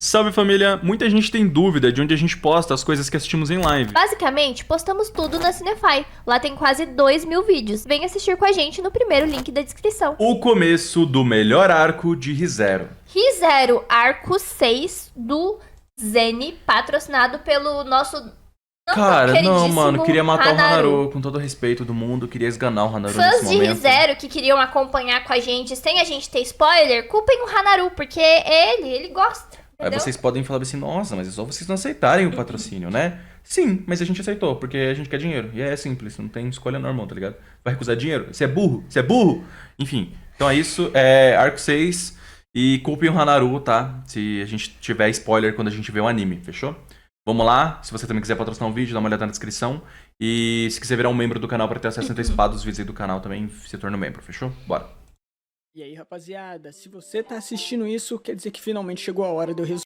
Salve família! Muita gente tem dúvida de onde a gente posta as coisas que assistimos em live. Basicamente, postamos tudo na Cinefy. Lá tem quase 2.000 vídeos. Vem assistir com a gente no primeiro link da descrição. O começo do melhor arco de ReZero. ReZero, arco 6 do Zeni, patrocinado pelo nosso Cara, não, mano, queridíssimo queria matar o Hanaru, com todo o respeito do mundo, queria esganar o Hanaru Fãs nesse de momento. ReZero que queriam acompanhar com a gente sem a gente ter spoiler, culpem o Hanaru, porque ele gosta. Aí Entendeu? vocês podem falar assim, nossa, mas é só vocês não aceitarem o patrocínio, né? Sim, mas a gente aceitou, porque a gente quer dinheiro. E é simples, não tem escolha normal, tá ligado? Vai recusar dinheiro? Você é burro? Você é burro? Enfim, então é isso, arco 6 e culpem o Hanaru, tá? Se a gente tiver spoiler quando a gente vê o anime, fechou? Vamos lá, se você também quiser patrocinar um vídeo, dá uma olhada na descrição. E se quiser virar um membro do canal pra ter acesso a antecipado dos vídeos aí do canal também, se torna um membro, fechou? Bora. E aí, rapaziada, se você tá assistindo isso, quer dizer que finalmente chegou a hora de eu resumir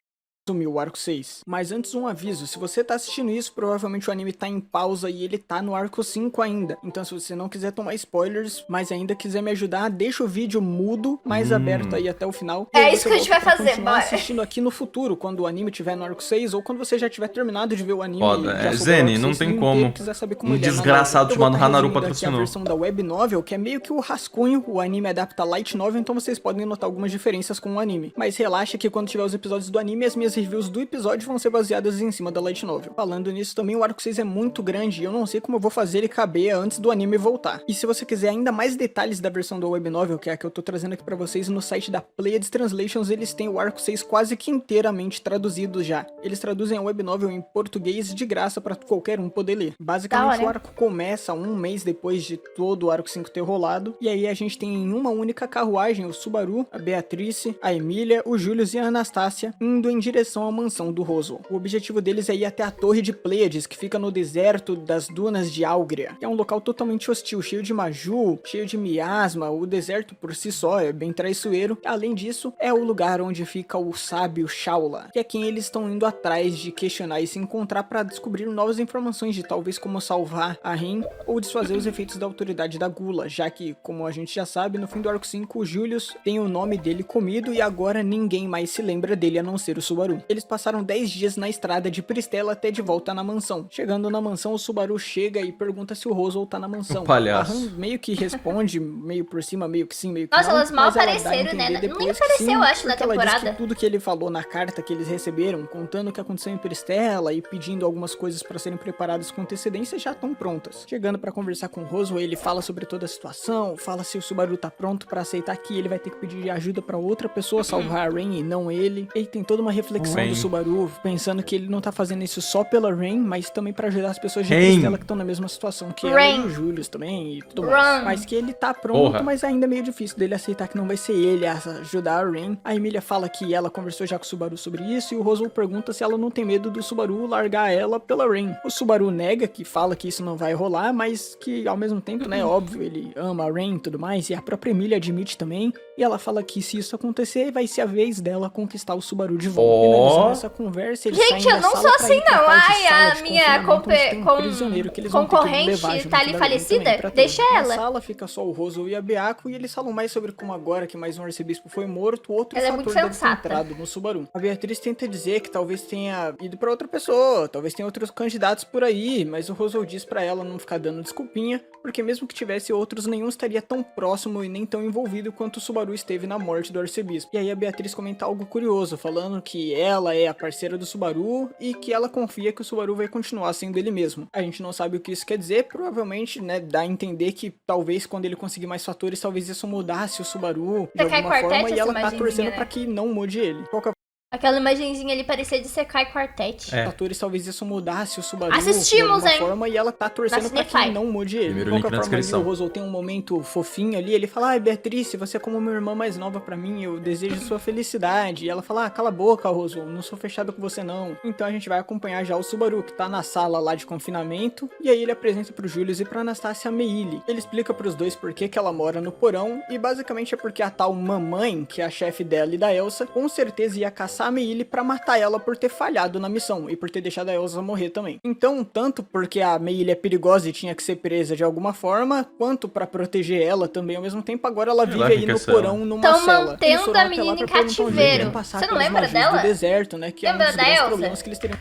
o arco 6. Mas antes um aviso, se você tá assistindo isso, provavelmente o anime tá em pausa e ele tá no arco 5 ainda. Então se você não quiser tomar spoilers, mas ainda quiser me ajudar, deixa o vídeo mudo, mais aberto aí até o final. É isso que a gente vai fazer, continuar bora. assistindo aqui no futuro, quando o anime tiver no arco 6, ou quando você já tiver terminado de ver o anime. Foda, e já souber o Zeni, arco não 6 tem inteiro, como. quiser saber como Um ele é na desgraçado novel. Eu chamado vou tá Hanaru resumindo aqui patrocinou. a versão da web novel, que é meio que o rascunho, o anime adapta light novel, então vocês podem notar algumas diferenças com o anime. Mas relaxa que quando tiver os episódios do anime, as minhas reviews do episódio vão ser baseadas em cima da light novel. Falando nisso também, o arco 6 é muito grande e eu não sei como eu vou fazer ele caber antes do anime voltar. E se você quiser ainda mais detalhes da versão da web novel, que é a que eu tô trazendo aqui pra vocês, no site da Pleiades Translations, eles têm o arco 6 quase que inteiramente traduzido já. Eles traduzem a web novel em português de graça pra qualquer um poder ler. Basicamente, o arco começa um mês depois de todo o arco 5 ter rolado, e aí a gente tem em uma única carruagem o Subaru, a Beatrice, a Emília, o Julius e a Anastácia indo em direção à mansão do Roswell. O objetivo deles é ir até a Torre de Pleiades, que fica no deserto das dunas de Algria, que é um local totalmente hostil, cheio de maju, cheio de miasma. O deserto por si só é bem traiçoeiro. Além disso, é o lugar onde fica o sábio Shaula, que é quem eles estão indo atrás de questionar e se encontrar para descobrir novas informações de talvez como salvar a Rin ou desfazer os efeitos da autoridade da Gula, já que, como a gente já sabe, no fim do arco 5, o Julius tem o nome dele comido e agora ninguém mais se lembra dele a não ser o Subaru. Eles passaram 10 dias na estrada de Pristela até de volta na mansão. Chegando na mansão, o Subaru chega e pergunta se o Roswell tá na mansão. O palhaço. A Han meio que responde, meio por cima, meio que sim, meio que Nossa, não. elas mal mas ela dá a apareceram, né? entender Nem depois que apareceu, sim, eu acho, na porque ela diz temporada. que tudo que ele falou na carta que eles receberam, contando o que aconteceu em Pristela e pedindo algumas coisas para serem preparadas com antecedência, já estão prontas. Chegando para conversar com o Roswell, ele fala sobre toda a situação, fala se o Subaru tá pronto para aceitar que ele vai ter que pedir ajuda para outra pessoa salvar a Rain e não ele. E tem toda uma reflexão do Subaru, pensando que ele não tá fazendo isso só pela Rain, mas também para ajudar as pessoas de Pristela que estão na mesma situação que ela e o Julius também e tudo mais. Mas que ele tá pronto, mas ainda é meio difícil dele aceitar que não vai ser ele a ajudar a Rain. A Emília fala que ela conversou já com o Subaru sobre isso e o Roswell pergunta se ela não tem medo do Subaru largar ela pela Rain. O Subaru nega, que fala que isso não vai rolar, mas que ao mesmo tempo, né, óbvio, ele ama a Rain e tudo mais, e a própria Emília admite também, e ela fala que se isso acontecer, vai ser a vez dela conquistar o Subaru de volta. Finalizando essa conversa, eles Gente, saem eu da não sala sou pra ir assim, pra não. parte de Ai, sala a de minha confinamento, onde tem um prisioneiro que eles vão ter que levar concorrente junto tá ali da Rain falecida? também pra Deixa ter. ela. Na sala fica só o Roswell e a Beaco, e eles falam mais sobre como agora que mais um arcebispo foi morto, outro Ela é fator muito deve ter sensata. entrado no Subaru. A Beatriz tenta dizer que talvez tenha ido pra outra pessoa, talvez tenha outros candidatos por aí, mas o Roswell diz pra ela não ficar dando desculpinha, porque mesmo que tivesse outros, nenhum estaria tão próximo e nem tão envolvido quanto o Subaru esteve na morte do arcebispo. E aí a Beatriz comenta algo curioso, falando que ela é a parceira do Subaru e que ela confia que o Subaru vai continuar sendo ele mesmo. A gente não sabe o que isso quer dizer, provavelmente, né, dá a entender que talvez quando ele conseguir mais fatores, talvez isso mudasse o Subaru de Sekai alguma forma, Quartet, e ela essa tá torcendo imagenzinha, pra né? que não mude ele. De qualquer Aquela imagenzinha ali parecia de Sekai Quartet. fatores, talvez isso mudasse o Subaru Assistimos, de alguma hein? forma, e ela tá torcendo pra que Cinefy. não mude ele. Primeiro De link qualquer na forma, ali, descrição. o Roswell tem um momento fofinho ali, ele fala, ai Beatriz, você é como uma irmã mais nova pra mim, eu desejo sua felicidade. E ela fala, ah, cala a boca, Roswell, não sou fechado com você não. Então a gente vai acompanhar já o Subaru, que tá na sala lá de confinamento, e aí ele apresenta pro Julius e pra Anastácia Meili. Ele explica pros dois por que ela mora no porão, e basicamente é porque a tal mamãe, que é a chefe dela e da Elsa, com certeza ia caçar ameaçar a Meili pra matar ela por ter falhado na missão e por ter deixado a Elsa morrer também. Então, tanto porque a Meili é perigosa e tinha que ser presa de alguma forma, quanto pra proteger ela também ao mesmo tempo, agora ela vive aí no porão numa Tão cela. mantendo a menina em cativeiro. Você não lembra dela? Do deserto, né, que é um Lembra dos da grandes Elsa? problemas que eles teriam.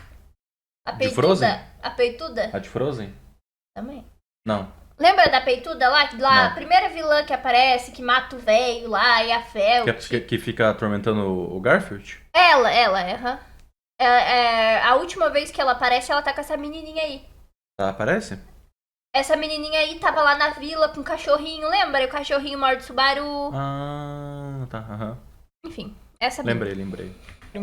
A De peituda? Frozen? A peituda? A de Frozen? Também. Não. Lembra da peituda lá? Que lá, Não. a primeira vilã que aparece, que mata o velho lá, e a Felt. Que fica atormentando o Garfield? Ela, aham. A última vez que ela aparece, ela tá com essa menininha aí. Tá, aparece? Essa menininha aí tava lá na vila com o cachorrinho, lembra? E o cachorrinho morde o Subaru. Ah, tá, aham. Enfim, essa menina. Lembrei.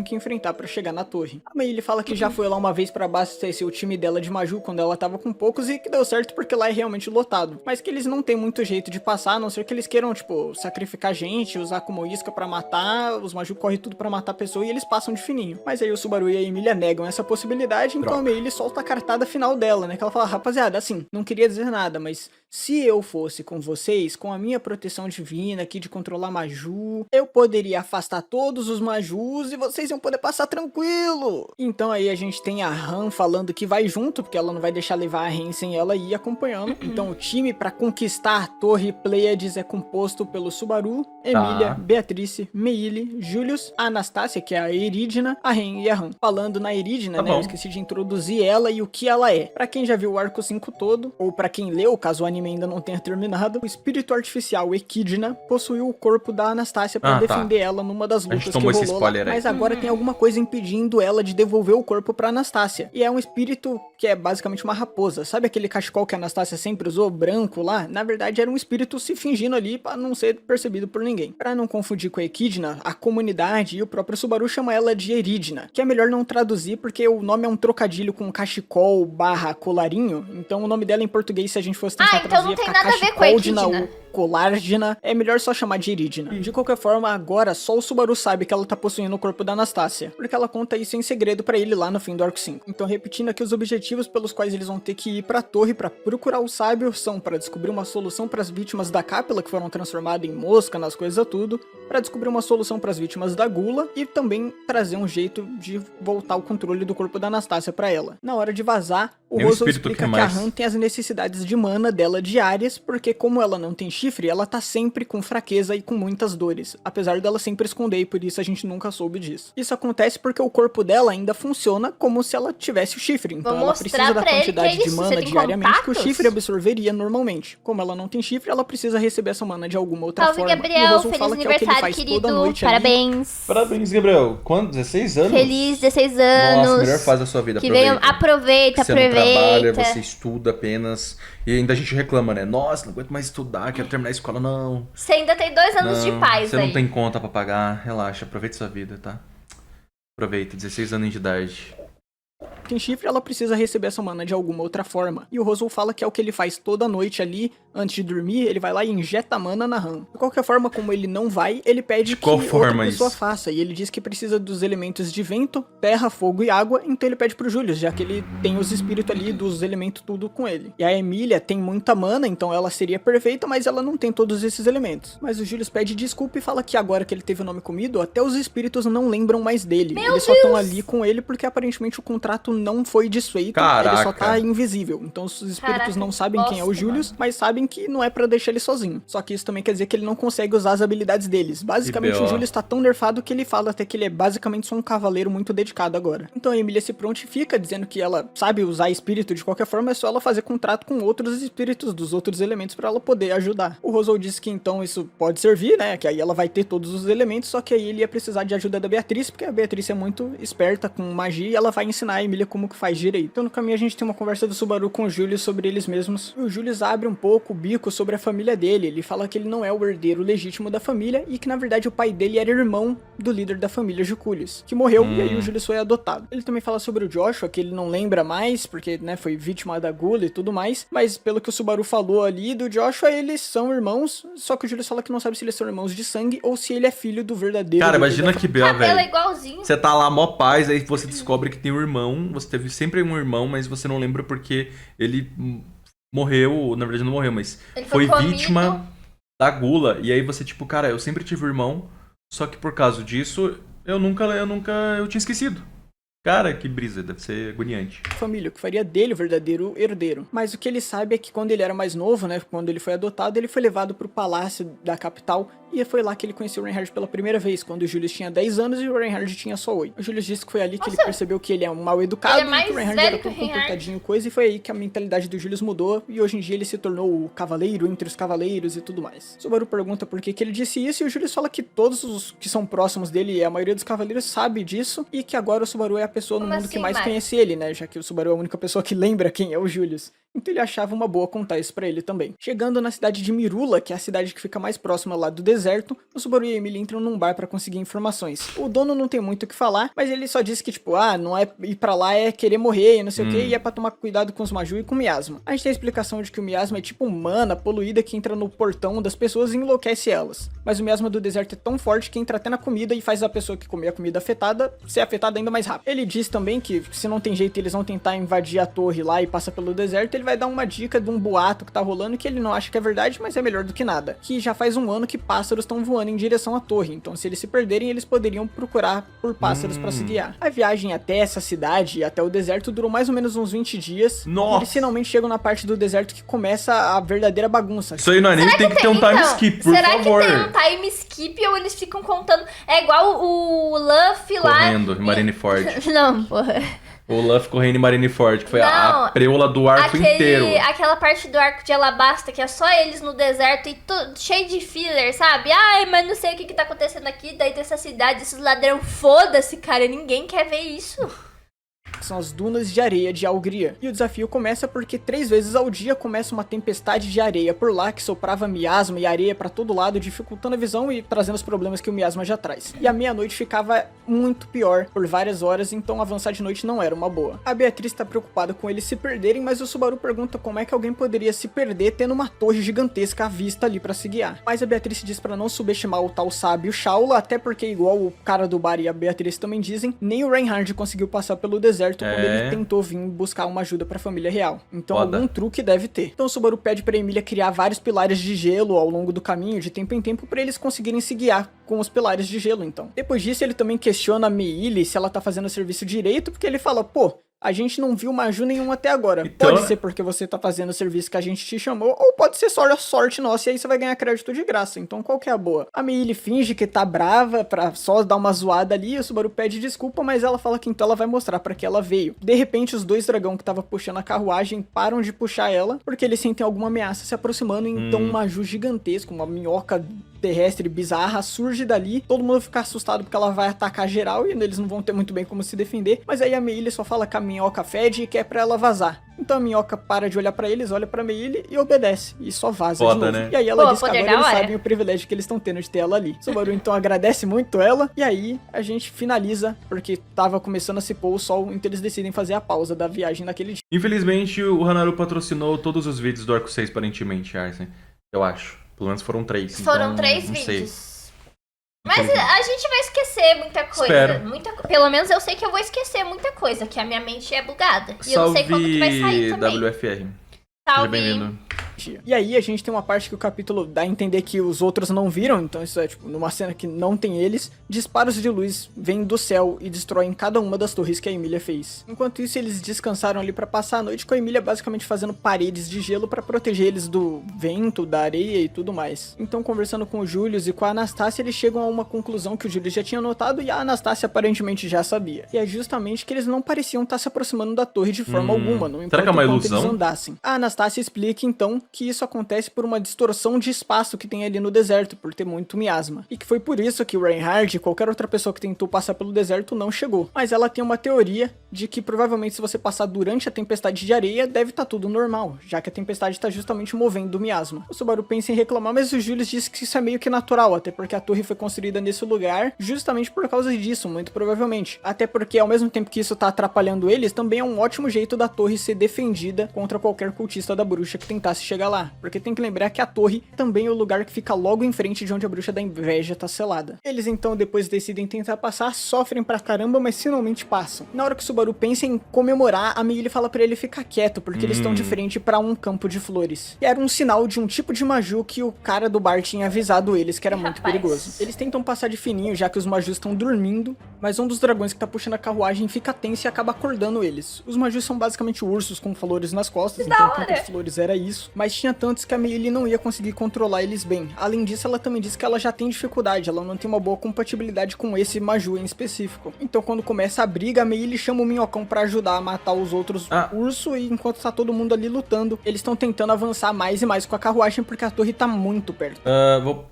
Que enfrentar pra chegar na torre. A Meili fala que já foi lá uma vez pra abastecer o time dela de Maju quando ela tava com poucos e que deu certo porque lá é realmente lotado. Mas que eles não tem muito jeito de passar, a não ser que eles queiram, tipo, sacrificar gente, usar como isca pra matar, os Maju correm tudo pra matar a pessoa e eles passam de fininho. Mas aí o Subaru e a Emília negam essa possibilidade, então a Meili solta a cartada final dela, né? Que ela fala, rapaziada, assim, não queria dizer nada, mas se eu fosse com vocês, com a minha proteção divina aqui de controlar Maju, eu poderia afastar todos os Majus e vocês iam poder passar tranquilo. Então aí a gente tem a Han falando que vai junto, porque ela não vai deixar levar a Ren sem ela ir acompanhando. Então o time pra conquistar a Torre Pleiades é composto pelo Subaru, Emília, Beatrice, Meili, Julius, a Anastácia, que é a Erídina, a Ren e a Han. Falando na Erídina, né, eu esqueci de introduzir ela e o que ela é. Pra quem já viu o arco 5 todo, ou pra quem leu, caso o anime ainda não tenha terminado, o espírito artificial Equidna possuiu o corpo da Anastácia pra defender ela numa das lutas que rolou lá, mas agora tem alguma coisa impedindo ela de devolver o corpo pra Anastácia. E é um espírito que é basicamente uma raposa. Sabe aquele cachecol que a Anastácia sempre usou, branco lá? Na verdade era um espírito se fingindo ali pra não ser percebido por ninguém. Pra não confundir com a Equidna, a comunidade e o próprio Subaru chama ela de Erídina, que é melhor não traduzir porque o nome é um trocadilho com cachecol / colarinho. Então o nome dela em português, se a gente fosse tentar então não tem nada a ver com a Equidna. Colágena, é melhor só chamar de Erídina. De qualquer forma, agora só o Subaru sabe que ela tá possuindo o corpo da Anastácia, porque ela conta isso em segredo pra ele lá no fim do arco 5. Então, repetindo aqui, os objetivos pelos quais eles vão ter que ir pra torre pra procurar o sábio são pra descobrir uma solução pras vítimas da Cápila, que foram transformadas em mosca, nas coisas tudo, pra descobrir uma solução pras vítimas da Gula e também trazer um jeito de voltar o controle do corpo da Anastácia pra ela. Na hora de vazar, o Rosal explica que a Han tem as necessidades de mana dela diárias, porque como ela não tem chifre, ela tá sempre com fraqueza e com muitas dores, apesar dela sempre esconder e por isso a gente nunca soube disso. Isso acontece porque o corpo dela ainda funciona como se ela tivesse o chifre, então ela precisa da quantidade de mana diariamente que o chifre absorveria normalmente. Como ela não tem chifre, ela precisa receber essa mana de alguma outra forma. Gabriel, feliz aniversário, querido, parabéns. Parabéns, Gabriel. Quanto? 16 anos? Feliz 16 anos. Nossa, melhor fase da sua vida. Que venham, aproveita. Você não trabalha, você estuda apenas. E ainda a gente reclama, né? Nossa, não aguento mais estudar, quero terminar a escola, não. Você ainda tem 2 anos de paz Você não tem conta pra pagar, relaxa, aproveita sua vida, tá? Aproveita, 16 anos de idade. Tem chifre, ela precisa receber essa mana de alguma outra forma. E o Rosal fala que é o que ele faz toda noite ali, antes de dormir, ele vai lá e injeta mana na Han. De qualquer forma, como ele não vai, ele pede que outra pessoa faça. E ele diz que precisa dos elementos de vento, terra, fogo e água, então ele pede pro Julius, já que ele tem os espíritos ali dos elementos tudo com ele. E a Emília tem muita mana, então ela seria perfeita, mas ela não tem todos esses elementos. Mas o Julius pede desculpa e fala que agora que ele teve o nome comido, até os espíritos não lembram mais dele. Eles só estão ali com ele porque aparentemente o contrato não foi desfeito, ele só tá invisível. Então os espíritos não sabem quem é o Julius, mas sabem que não é pra deixar ele sozinho. Só que isso também quer dizer que ele não consegue usar as habilidades deles. Basicamente o Julius tá tão nerfado que ele fala até que ele é basicamente só um cavaleiro muito dedicado agora. Então a Emília se prontifica, dizendo que ela sabe usar espírito de qualquer forma, é só ela fazer contrato com outros espíritos dos outros elementos pra ela poder ajudar. O Rosal disse que então isso pode servir, né, que aí ela vai ter todos os elementos, só que aí ele ia precisar de ajuda da Beatriz, porque a Beatriz é muito esperta com magia e ela vai ensinar a Emília como que faz direito. Então no caminho a gente tem uma conversa do Subaru com o Julius sobre eles mesmos. E o Julius abre um pouco o bico sobre a família dele. Ele fala que ele não é o herdeiro legítimo da família e que na verdade o pai dele era irmão do líder da família, Juculius, que morreu e aí o Julius foi adotado. Ele também fala sobre o Joshua, que ele não lembra mais, porque né, foi vítima da Gula e tudo mais, mas pelo que o Subaru falou ali do Joshua, eles são irmãos, só que o Julius fala que não sabe se eles são irmãos de sangue ou se ele é filho do verdadeiro. Cara, imagina que B.O., velho. É igualzinho. Você tá lá mó paz, aí você descobre que tem um irmão, você teve sempre um irmão, mas você não lembra porque ele morreu, na verdade não morreu, mas ele foi vítima da Gula. E aí você tipo, cara, eu sempre tive um irmão, só que por causa disso Eu tinha esquecido. Cara, que brisa, deve ser agoniante. Família, o que faria dele o verdadeiro herdeiro. Mas o que ele sabe é que quando ele era mais novo, né, quando ele foi adotado, ele foi levado pro palácio da capital e foi lá que ele conheceu o Reinhard pela primeira vez, quando o Julius tinha 10 anos e o Reinhard tinha só 8. O Julius disse que foi ali que ele percebeu que ele é um mal educado Ele é mais e que o Reinhard velho era que o tão Reinhard. comportadinho coisa, e foi aí que a mentalidade do Julius mudou e hoje em dia ele se tornou o cavaleiro entre os cavaleiros e tudo mais. Subaru pergunta por que ele disse isso e o Julius fala que todos os que são próximos dele e a maioria dos cavaleiros sabe disso e que agora o Subaru é a pessoa no Como mundo que assim, mais Mari? conhece ele, né, já que o Subaru é a única pessoa que lembra quem é o Julius. Então ele achava uma boa contar isso pra ele também. Chegando na cidade de Mirula, que é a cidade que fica mais próxima lá do deserto, o Subaru e a Emily entram num bar pra conseguir informações. O dono não tem muito o que falar, mas ele só disse que, tipo, não é ir pra lá é querer morrer e não sei o que, e é pra tomar cuidado com os Maju e com o miasma. A gente tem a explicação de que o miasma é tipo mana poluída que entra no portão das pessoas e enlouquece elas. Mas o miasma do deserto é tão forte que entra até na comida e faz a pessoa que comer a comida afetada ser afetada ainda mais rápido. Ele diz também que se não tem jeito eles vão tentar invadir a torre lá e passa pelo deserto, ele vai dar uma dica de um boato que tá rolando que ele não acha que é verdade, mas é melhor do que nada. Que já faz um ano que pássaros estão voando em direção à torre, então se eles se perderem, eles poderiam procurar por pássaros pra se guiar. A viagem até essa cidade e até o deserto durou mais ou menos uns 20 dias. Nossa! E eles finalmente chegam na parte do deserto que começa a verdadeira bagunça. Isso aí no anime tem que ter um time Então, skip, por será favor. que tem um time skip ou eles ficam contando? É igual o Luffy lá. Correndo, em Marineford. Não, porra. O Luffy correndo em Marineford, que foi Não, a preula do arco inteiro. Aquela parte do arco de Alabasta, que é só eles no deserto e cheio de filler, sabe? Ai, mas não sei o que tá acontecendo aqui, daí dessa cidade, esses ladrão, foda-se, cara, ninguém quer ver isso. São as dunas de areia de Algria. E o desafio começa porque 3 vezes ao dia começa uma tempestade de areia por lá que soprava miasma e areia pra todo lado, dificultando a visão e trazendo os problemas que o miasma já traz. E a meia-noite ficava muito pior por várias horas, então avançar de noite não era uma boa. A Beatriz tá preocupada com eles se perderem, mas o Subaru pergunta como é que alguém poderia se perder tendo uma torre gigantesca à vista ali pra se guiar. Mas a Beatriz diz pra não subestimar o tal sábio Shaula, até porque igual o cara do bar e a Beatriz também dizem, nem o Reinhard conseguiu passar pelo deserto quando ele tentou vir buscar uma ajuda pra família real. Então algum truque deve ter. Então o Subaru pede pra Emília criar vários pilares de gelo ao longo do caminho, de tempo em tempo, pra eles conseguirem se guiar com os pilares de gelo, então. Depois disso, ele também questiona a Meili se ela tá fazendo o serviço direito, porque ele fala, pô, a gente não viu Maju nenhum até agora. Então... Pode ser porque você tá fazendo o serviço que a gente te chamou, ou pode ser só a sorte nossa, e aí você vai ganhar crédito de graça. Então qual que é a boa? A Meili finge que tá brava pra só dar uma zoada ali, e o Subaru pede desculpa, mas ela fala que então ela vai mostrar pra que ela veio. De repente, os 2 dragão que tava puxando a carruagem param de puxar ela, porque eles sentem alguma ameaça se aproximando, e então um Maju gigantesco, uma minhoca terrestre bizarra surge dali, todo mundo fica assustado porque ela vai atacar geral e eles não vão ter muito bem como se defender, mas aí a Meili só fala que a minhoca fede e quer pra ela vazar. Então a minhoca para de olhar pra eles, olha pra Meili e obedece, e só vaza de novo. Né? E aí ela diz que poder agora da eles hora. sabem o privilégio que eles estão tendo de ter ela ali. Subaru então agradece muito ela, e aí a gente finaliza, porque tava começando a se pôr o sol, então eles decidem fazer a pausa da viagem naquele dia. Infelizmente, o Hanaru patrocinou todos os vídeos do Arco 6, aparentemente, Arsen. Eu acho. Pelo menos foram 3. Foram então, 3 não sei. vídeos. Mas a gente vai esquecer muita coisa. Espero. Pelo menos eu sei que eu vou esquecer muita coisa, que a minha mente é bugada. E eu não sei quando que vai sair também. WFR. Seja Salve. bem-vindo. E aí a gente tem uma parte que o capítulo dá a entender que os outros não viram, então isso é tipo, numa cena que não tem eles, disparos de luz vêm do céu e destroem cada uma das torres que a Emília fez. Enquanto isso, eles descansaram ali pra passar a noite, com a Emília basicamente fazendo paredes de gelo pra proteger eles do vento, da areia e tudo mais. Então, conversando com o Julius e com a Anastácia, eles chegam a uma conclusão que o Julius já tinha notado e a Anastácia aparentemente já sabia. E é justamente que eles não pareciam estar se aproximando da torre de forma alguma, não importa será que é uma o quanto ilusão? eles andassem. A Anastácia explica então que isso acontece por uma distorção de espaço que tem ali no deserto, por ter muito miasma. E que foi por isso que o Reinhard e qualquer outra pessoa que tentou passar pelo deserto não chegou. Mas ela tem uma teoria de que provavelmente se você passar durante a tempestade de areia, deve estar tudo normal, já que a tempestade está justamente movendo o miasma. O Subaru pensa em reclamar, mas o Julius diz que isso é meio que natural, até porque a torre foi construída nesse lugar justamente por causa disso, muito provavelmente. Até porque ao mesmo tempo que isso tá atrapalhando eles, também é um ótimo jeito da torre ser defendida contra qualquer cultista da bruxa que tentasse chegar lá. Porque tem que lembrar que a torre também é o lugar que fica logo em frente de onde a bruxa da inveja tá selada. Eles então depois decidem tentar passar, sofrem pra caramba, mas finalmente passam. Na hora que o Subaru Subaru pensa em comemorar, a Meili fala pra ele ficar quieto, porque eles estão de frente pra um campo de flores. E era um sinal de um tipo de Maju que o cara do bar tinha avisado eles que era muito perigoso. Eles tentam passar de fininho, já que os Majus estão dormindo, mas um dos dragões que tá puxando a carruagem fica tenso e acaba acordando eles. Os Majus são basicamente ursos com flores nas costas, então o campo de flores era isso, mas tinha tantos que a Meili não ia conseguir controlar eles bem. Além disso, ela também disse que ela já tem dificuldade, ela não tem uma boa compatibilidade com esse Maju em específico. Então quando começa a briga, a Meili chama o Minhocão pra ajudar a matar os outros ursos, e enquanto tá todo mundo ali lutando, eles estão tentando avançar mais e mais com a carruagem, porque a torre tá muito perto.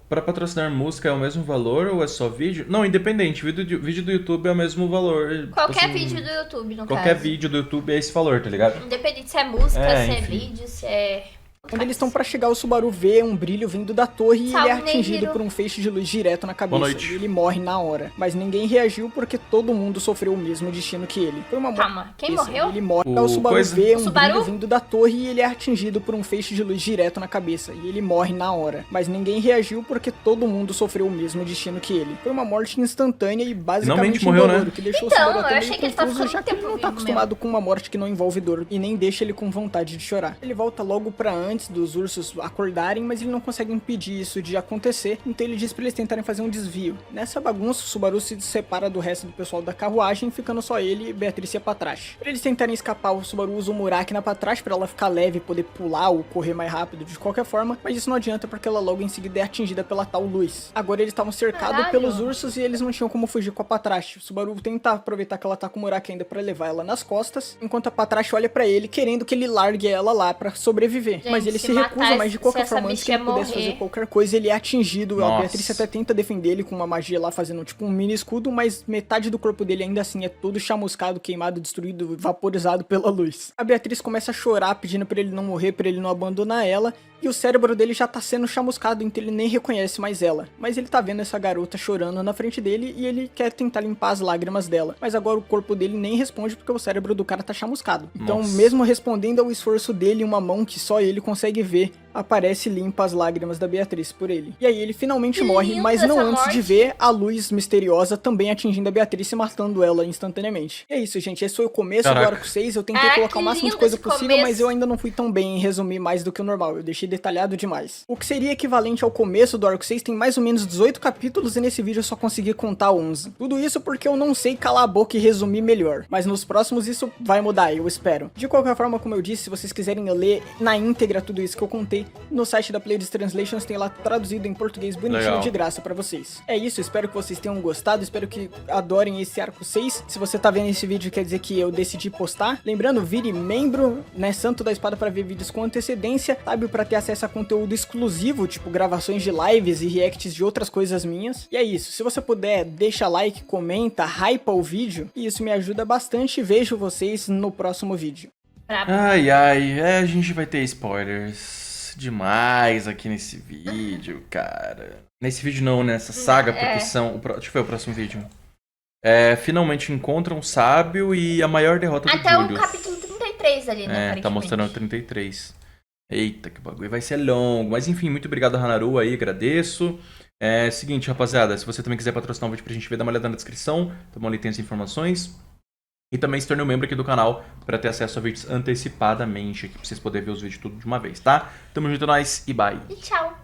Pra patrocinar música é o mesmo valor ou é só vídeo? Não, independente, vídeo do YouTube é o mesmo valor. Qualquer vídeo do YouTube, no Qualquer caso. vídeo do YouTube é esse valor, tá ligado? Independente se é música, se é enfim. vídeo, se é... Quando eles estão pra chegar, o Subaru vê um brilho vindo da torre e ele é atingido Neiro. por um feixe de luz direto na Boa cabeça. noite. E ele morre na hora. Mas ninguém reagiu porque todo mundo sofreu o mesmo destino que ele. Foi uma morte. Calma, quem morreu? Ele morre. O O Subaru coisa? vê O um Subaru? brilho vindo da torre e ele é atingido por um feixe de luz direto na cabeça. E ele morre na hora. Mas ninguém reagiu porque todo mundo sofreu o mesmo destino que ele. Foi uma morte instantânea e basicamente Finalmente morreu, indolor, né? que deixou Então, o Subaru eu até achei meio que ele tava confuso, ficando já que ele tempo não tá vivo acostumado com uma morte que não envolve dor e nem deixa ele com vontade de chorar. Ele volta logo pra antes dos ursos acordarem, mas ele não consegue impedir isso de acontecer, então ele diz pra eles tentarem fazer um desvio. Nessa bagunça, o Subaru se separa do resto do pessoal da carruagem, ficando só ele e Beatriz e a Patrasche. Pra eles tentarem escapar, o Subaru usa o Muraki na Patrasche pra ela ficar leve e poder pular ou correr mais rápido de qualquer forma, mas isso não adianta porque ela logo em seguida é atingida pela tal luz. Agora eles estavam cercados Caralho. pelos ursos e eles não tinham como fugir com a Patrasche. O Subaru tenta aproveitar que ela tá com o Muraki ainda pra levar ela nas costas, enquanto a Patrasche olha pra ele querendo que ele largue ela lá pra sobreviver. Gente, Mas ele se matar recusa, mas de qualquer essa forma, antes que ele bicha pudesse morrer. fazer qualquer coisa, ele é atingido. A Nossa. Beatriz até tenta defender ele com uma magia lá, fazendo tipo um mini escudo, mas metade do corpo dele ainda assim é todo chamuscado, queimado, destruído, vaporizado pela luz. A Beatriz começa a chorar, pedindo pra ele não morrer, pra ele não abandonar ela, e o cérebro dele já tá sendo chamuscado, então ele nem reconhece mais ela. Mas ele tá vendo essa garota chorando na frente dele e ele quer tentar limpar as lágrimas dela. Mas agora o corpo dele nem responde porque o cérebro do cara tá chamuscado. Então, Nossa. mesmo respondendo ao esforço dele, uma mão que só ele consegue ver aparece e limpa as lágrimas da Beatriz por ele. E aí ele finalmente Que morre, linda mas não essa antes de morte. ver a luz misteriosa também atingindo a Beatriz e matando ela instantaneamente. E é isso, gente. Esse foi o começo Caraca. do arco 6. Eu tentei Ah, colocar que o máximo de lindo coisa esse possível, começo. mas eu ainda não fui tão bem em resumir mais do que o normal. Eu deixei detalhado demais. O que seria equivalente ao começo do arco 6 tem mais ou menos 18 capítulos e nesse vídeo eu só consegui contar 11. Tudo isso porque eu não sei calar a boca e resumir melhor. Mas nos próximos isso vai mudar, eu espero. De qualquer forma, como eu disse, se vocês quiserem ler na íntegra tudo isso que eu contei, no site da Playlist Translations tem lá traduzido em português bonitinho Legal. de graça pra vocês. É isso, espero que vocês tenham gostado, espero que adorem esse arco 6. Se você tá vendo esse vídeo, quer dizer que eu decidi postar. Lembrando, vire membro, né, Santo da Espada, pra ver vídeos com antecedência, sabe, pra ter acesso a conteúdo exclusivo, tipo gravações de lives e reacts de outras coisas minhas. E é isso, se você puder, deixa like, comenta, hypa o vídeo, e isso me ajuda bastante. Vejo vocês no próximo vídeo. Ai, a gente vai ter spoilers demais aqui nesse vídeo, cara. Nesse vídeo não, nessa saga, porque são... Deixa eu ver o próximo vídeo. Finalmente encontram um sábio e a maior derrota do Até o Julius. capítulo 33 ali, né, Tá aparentemente. mostrando o 33. Eita, que bagulho, vai ser longo. Mas enfim, muito obrigado, Hanaru, aí, agradeço. Seguinte, rapaziada, se você também quiser patrocinar um vídeo pra gente ver, dá uma olhada na descrição. Então ali tem as informações. E também se torne um membro aqui do canal para ter acesso a vídeos antecipadamente, aqui pra vocês poderem ver os vídeos tudo de uma vez, tá? Tamo junto, nós e bye! E tchau.